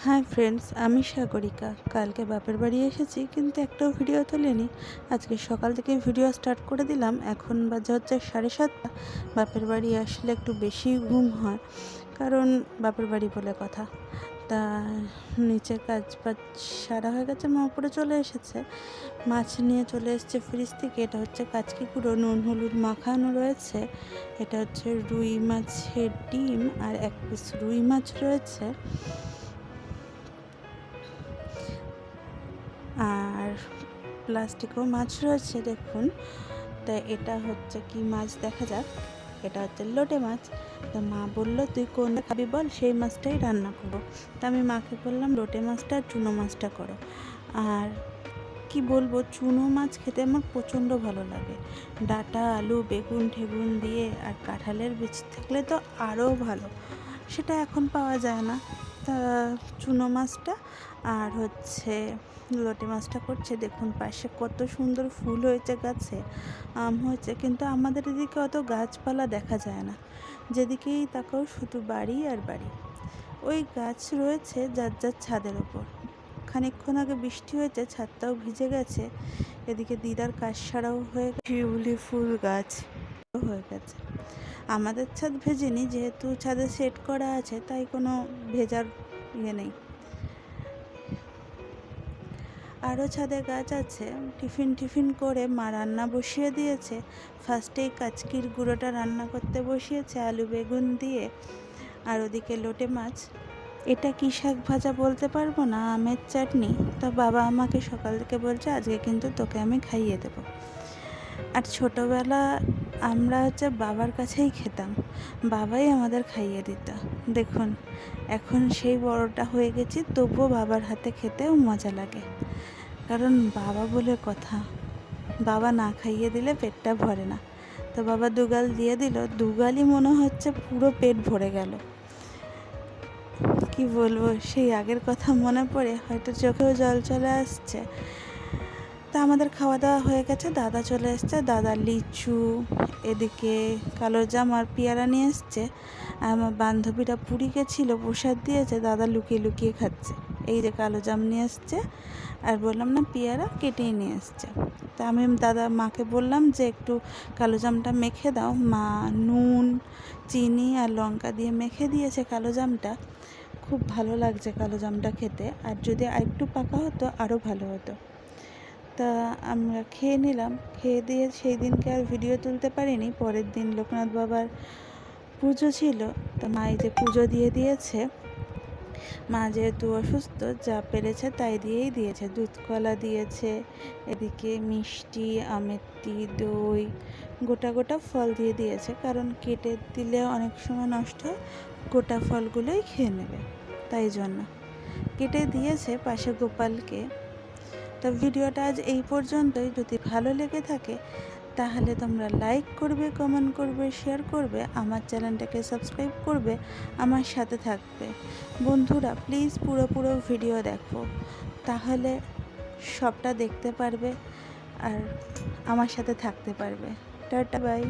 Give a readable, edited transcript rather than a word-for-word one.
Hi friends, আমি সাগরিকা। কালকে বাপের বাড়ি এসেছি কিন্তু একটাও ভিডিও তোলেনি। আজকে সকাল থেকে ভিডিও স্টার্ট করে দিলাম। এখন বাজে হচ্ছে 7:30। বাপের বাড়ি আসলে একটু বেশি ঘুম হয়, কারণ বাপের বাড়ি বলে কথা। তা নিচে কাজ বাজ সারা হয়ে গেছে, মা উপরে চলে এসেছে। মাছ নিয়ে চলে এসেছে ফ্রিজ থেকে। এটা হচ্ছে কাচকি কুড়ো, নুন হলুদ মাখানো রয়েছে। এটা হচ্ছে রুই মাছের ডিম আর এক পিস রুই মাছ রয়েছে, আর প্লাস্টিকও মাছ রয়েছে দেখুন। তা এটা হচ্ছে কি মাছ দেখা যাক। এটা হচ্ছে লোটে মাছ। তা মা বললো তুই কোনটা খাবি বল, সেই মাছটাই রান্না করবো। তা আমি মাকে বললাম লোটে মাছটা আর চুনো মাছটা করো। আর কি বলবো, চুনো মাছ খেতে আমার প্রচণ্ড ভালো লাগে। ডাঁটা আলু বেগুন ঠেগুন দিয়ে, আর কাঁঠালের বীজ থাকলে তো আরও ভালো। সেটা এখন পাওয়া যায় না। তা চুনো মাছটা আর হচ্ছে লোটে মাছটা করছে। দেখুন পাশে কত সুন্দর ফুল হয়েছে, গাছে আম হয়েছে, কিন্তু আমাদের এদিকে অত গাছপালা দেখা যায় না। যেদিকেই তাকাও শুধু বাড়ি আর বাড়ি। ওই গাছ রয়েছে যার যার ছাদের ওপর। খানিকক্ষণ আগে বৃষ্টি হয়েছে, ছাদটাও ভিজে গেছে। এদিকে দিদার কাজ সারাও হয়ে গেছে, শিউলি ফুল গাছ হয়ে গেছে। আমাদের ছাদ ভেজেনি, যেহেতু ছাদে সেট করা আছে তাই কোনো ভেজার নেই। আরও ছাদে গাছ আছে। টিফিন করে মা রান্না বসিয়ে দিয়েছে। ফার্স্টেই কাচকির গুঁড়োটা রান্না করতে বসিয়েছে আলু বেগুন দিয়ে, আর ওদিকে লোটে মাছ। এটা কী শাক ভাজা বলতে পারবো না, আমের চাটনি। তো বাবা আমাকে সকাল থেকে বলছে আজকে কিন্তু তোকে আমি খাইয়ে দেবো। আর ছোটোবেলা আমরা হচ্ছে বাবার কাছেই খেতাম, বাবাই আমাদের খাইয়ে দিত। দেখুন এখন সেই বড়টা হয়ে গেছি, তবুও বাবার হাতে খেতেও মজা লাগে, কারণ বাবা বলে কথা। বাবা না খাইয়ে দিলে পেটটা ভরে না। তো বাবা দুগাল দিয়ে দিল, দুগালই মনে হচ্ছে পুরো পেট ভরে গেল। কি বলবো, সেই আগের কথা মনে পড়ে হয়তো চোখেও জল চলে আসছে। তা আমাদের খাওয়া দাওয়া হয়ে গেছে, দাদা চলে এসছে। দাদা লিচু, এদিকে কালোজাম আর পেয়ারা নিয়ে এসছে। আর আমার বান্ধবীরা পুরী গেছিলো, প্রসাদ দিয়েছে, দাদা লুকিয়ে লুকিয়ে খাচ্ছে। এই যে কালোজাম নিয়ে এসছে, আর বললাম না পেয়ারা কেটেই নিয়ে এসছে। তা আমি মাকে বললাম যে একটু কালোজামটা মেখে দাও। মা নুন চিনি আর লঙ্কা দিয়ে মেখে দিয়েছে কালোজামটা। খুব ভালো লাগছে কালোজামটা খেতে, আর যদি আরেকটু পাকা হতো আরও ভালো হতো। তা আমরা খেয়ে নিলাম। খেয়ে দিয়ে সেই দিনকে আর ভিডিও তুলতে পারিনি। পরের দিন লোকনাথ বাবার পুজো ছিল, তা মা এই যে পুজো দিয়ে দিয়েছে। মা যেহেতু অসুস্থ, যা পেরেছে তাই দিয়েই দিয়েছে। দুধ কলা দিয়েছে, এদিকে মিষ্টি আমেতি দই গোটা গোটা ফল দিয়ে দিয়েছে, কারণ কেটে দিলে অনেক সময় নষ্ট হয়, গোটা ফলগুলোই খেয়ে নেবে, তাই জন্য কেটে দিয়েছে পাশে গোপালকে। তো ভিডিওটা আজ এই পর্যন্তই। যদি ভালো লেগে থাকে তাহলে তোমরা লাইক করবে, কমেন্ট করবে, শেয়ার করবে, আমার চ্যানেলটাকে সাবস্ক্রাইব করবে, আমার সাথে থাকবে। বন্ধুরা প্লিজ পুরো ভিডিও দেখো, তাহলে সবটা দেখতে পারবে আর আমার সাথে থাকতে পারবে। Tata bye.